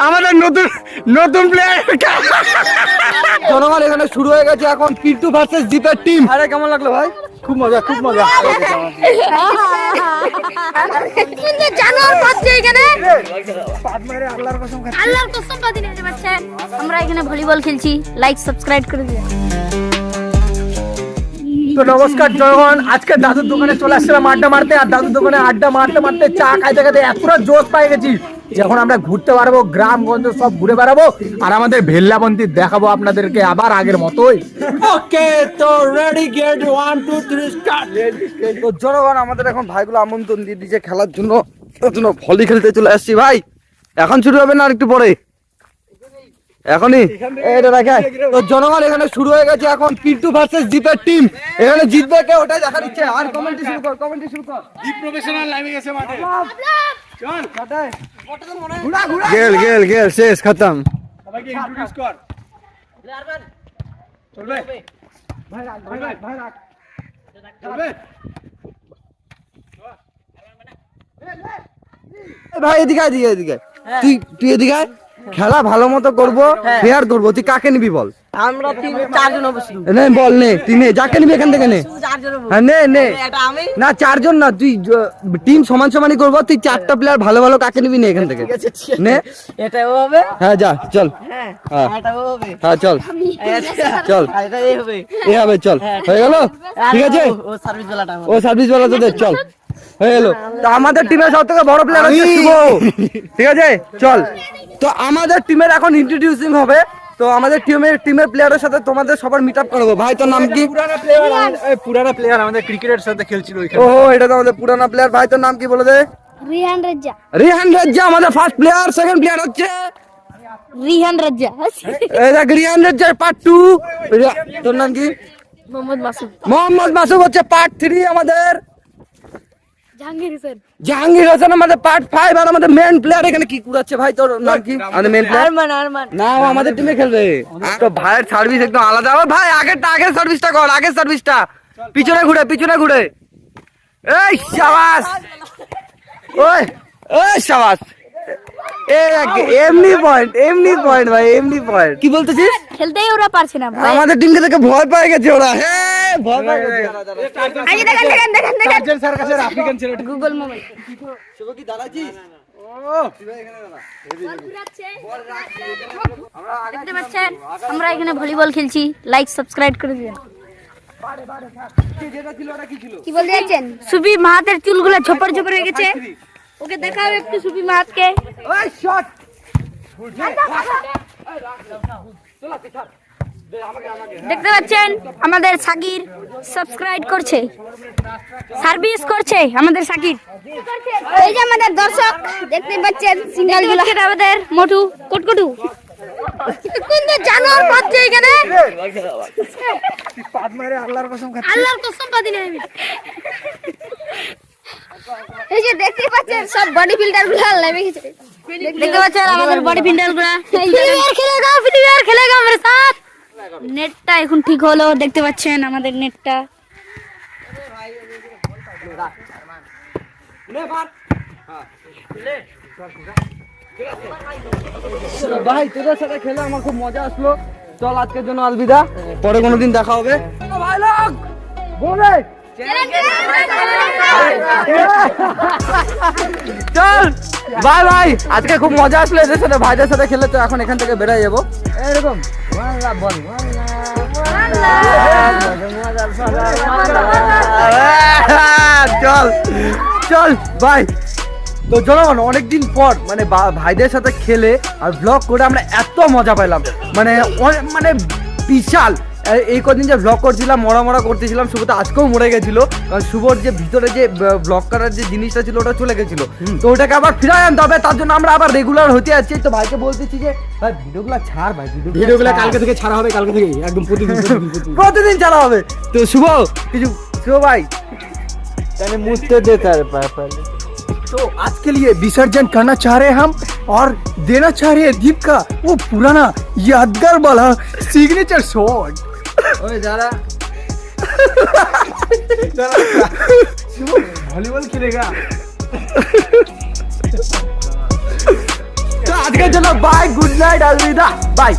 আমাদের নতুন নতুন প্লেয়ার জনগণ এখানে শুরু হয়ে গেছে এখন পিন্টু ভার্সেস দীপের টিম। আরে কেমন লাগলো ভাই? খুব মজা খুব মজা। আমরা এখানে ভলিবল খেলছি, লাইক সাবস্ক্রাইব করে দিন। তো নমস্কার জনগণ, আজকে দাদুর দোকানে চলে আসছিলাম আড্ডা মারতে। আর দাদুর দোকানে আড্ডা মারতে মারতে চা খাইতে খাইতে এতটা জোশ পাই গেছি যখন আমরা ঘুরতে পারবো, গ্রামগঞ্জ সব ঘুরে বেড়াবো আর আমাদের ভেল্লাবন্তি দেখাবো আপনাদেরকে আবার আগের মতোই। ওকে, তো রেডি, গেট 1 2 3 স্টার্ট। তো জনগণ আমাদের এখন ভাইগুলো আমন্ত্রণ দিয়ে দিয়েছে খেলার জন্য, তার জন্য ভলি খেলতে চলে আসছি। ভাই এখন শুরু হবে না আর একটু পরে? এখনই এটা দেখা। তো জনগণ এখানে শুরু হয়ে গেছে এখন পিন্টু ভার্সেস দীপের টিম। এখানে জিতবে কে ওটাই দেখার ইচ্ছে। আর কমেন্ট শুরু কর, কমেন্ট শুরু কর। দীপ প্রফেশনাল লাইভে গেছে মাঠে। চল কাটে ঘুরা ঘুরা গেল গেল গেল শেষ খতম। সবাইকে ইন্ট্রোডিউস কর। প্লেয়ার চলবে ভাই রাখ ভাই রাখ ভাই রাখ চলবে ভাই। এদিকে এদিকে এদিকে তুই এদিকে আয়। খেলা ভালো মতো করবো, ফেয়ার করবো। তুই কাকে নিবি বল? আমরা 3-4 জন বসলু। নে বল, নে তুই নে, যাকে নিবি এখান থেকে নে। হ্যাঁ নে নে, না 4 জন না, তুই টিম সমান সমানই করবো। তুই 4টা প্লেয়ার ভালো ভালো কাকে নিবি নে এখান থেকে নে। এটাও হবে। হ্যাঁ যা চল। হ্যাঁ হ্যাঁ এটাও হবে। হ্যাঁ চল চল, এটা এই হবে। এ হবে চল। হয়ে গেল, ঠিক আছে। ও সার্ভিস বেলাটা ও সার্ভিস বেলা তোদের চল হয়ে গেল। তো আমাদের টিমের সব থেকে বড় প্লেয়ার হচ্ছে শুভ, ঠিক আছে চল। তো আমাদের টিমের এখন ইন্ট্রোডিউসিং হবে। তো আমাদের টিমের প্লেয়ারের সাথে তোমাদের সবার মিট আপ করাবো। ভাই তোর নাম কি? পুরানা প্লেয়ার আমাদের ক্রিকেটের সাথে খেলছিল ওইখানে। ও এটা তো আমাদের পুরানা প্লেয়ার। ভাই তোর নাম কি বলে দে? রিহান রাজ্জা। রিহান রাজ্জা আমাদের ফার্স্ট প্লেয়ার। সেকেন্ড প্লেয়ার হচ্ছে রিহান রাজ্জা। এই দেখ রিহান রাজ্জা পার্ট 2। তোর নাম কি? মোহাম্মদ মাসুদ। মোহাম্মদ মাসুদ হচ্ছে পার্ট 3 আমাদের। জাহাঙ্গীর হোসেন। জাহাঙ্গীর হোসেন আমাদের পার্ট 5। আর আমাদের মেন প্লেয়ার এখানে কি কুড়াচ্ছে ভাই? তোর নাম কি? আমাদের মেন প্লেয়ার আরমান না, ও আমাদের টিমে খেলবে। তো ভাইয়ের সার্ভিস একদম আলাদা। ও ভাই আগের সার্ভিসটা কর, আগের সার্ভিসটা পিছনে ঘুরে। এই শাবাশ, ওই ওই শাবাশ। এমনি পয়েন্ট ভাই, এমনি পয়েন্ট। কি বলতেছিস? খেলতেই ওরা পারছে না ভাই। আমাদের টিমকে দেখে ভয় পেয়ে গেছে ওরা। হ্যাঁ ভয় পেয়ে গেছে। এই দেখেন টার্জেন স্যার কাছে আফ্রিকান ছিল। Google mobile. শুভ কি দাঁড়াচ্ছিস? দেখতে পাচ্ছেন আমরা এখানে ভলিবল খেলছি, লাইক সাবস্ক্রাইব করে দিন। কি বলতে যাচ্ছেন? সুবি মাহাতের চুলগুলো ঝোপড় হয়ে গেছে, ওকে দেখাও একটু সুবি মাহাতকে। ওই শট দেখতে পাচ্ছেন আমাদের সাকির সাবস্ক্রাইব করছে, সার্ভিস করছে আমাদের সাকির। এই যে আমাদের দর্শক দেখতে পাচ্ছেন সিঙ্গেলগুলো, আমাদের মোটু কটকটু কিন্তু জানোয়ার পাচ্ছে এখানে। পাদ মারে আল্লাহর কসম খাচ্ছি। আল্লাহর কসম পাদি না আমি। এই যে দেখতে পাচ্ছেন সব বডি বিল্ডার গুলো নেমে গেছে। দেখতে পাচ্ছেন আমাদের বডি বিল্ডার গুলো ফ্রি ফায়ার খেলেগা मेरे साथ। নেটটা এখন ঠিক হলো, দেখতে পাচ্ছেন আমাদের নেটটা। ভাই তোদের সাথে খেলে আমার খুব মজা আসলো। চল আজকের জন্য আলবিদা, পরে কোনোদিন দেখা হবে। ভাই লোক বলে চল বাই বাই। আজকে খুব মজা আসলো এদের সাথে, ভাইদের সাথে খেলে। তো এখন এখান থেকে বেরাই যাবো এরকম বল। চল চল বাই। তো জনগণ অনেকদিন পর মানে ভাইদের সাথে খেলে আর ব্লগ করে আমরা এত মজা পাইলাম, মানে বিশাল। এই কদিন যে ব্লগ করছিলাম মরা করতেছিলাম, শুভ তো আজকেও মরে গেছিল। কারণ শুভর যে ভিতরে যে ব্লগ করার যে জিনিসটা ছিল ওটা চলে গেছিল। তো ওটাকে আবার ফিরাই আনতে হবে, তার জন্য আমরা আবার রেগুলার হতে যাচ্ছি। তো ভাইকে বলতেছি যে ভাই ভিডিওগুলো ছাড়, ভাই ভিডিওগুলো কালকে থেকে ছাড়া হবে, কালকে থেকে একদম প্রতিদিন ছাড়া হবে। তো শুভ ভাই তাহলে মুझसे देता है पहले। तो आज के लिए विसर्जन करना चाह रहे हैं हम और देना चाह रहे हैं दीप का वो पुराना यादगार वाला सिग्नेचर शॉट। ओए जरा वॉलीबॉल खेलेगा। तो आज আজকের জন্য by, good night, Alvida, by.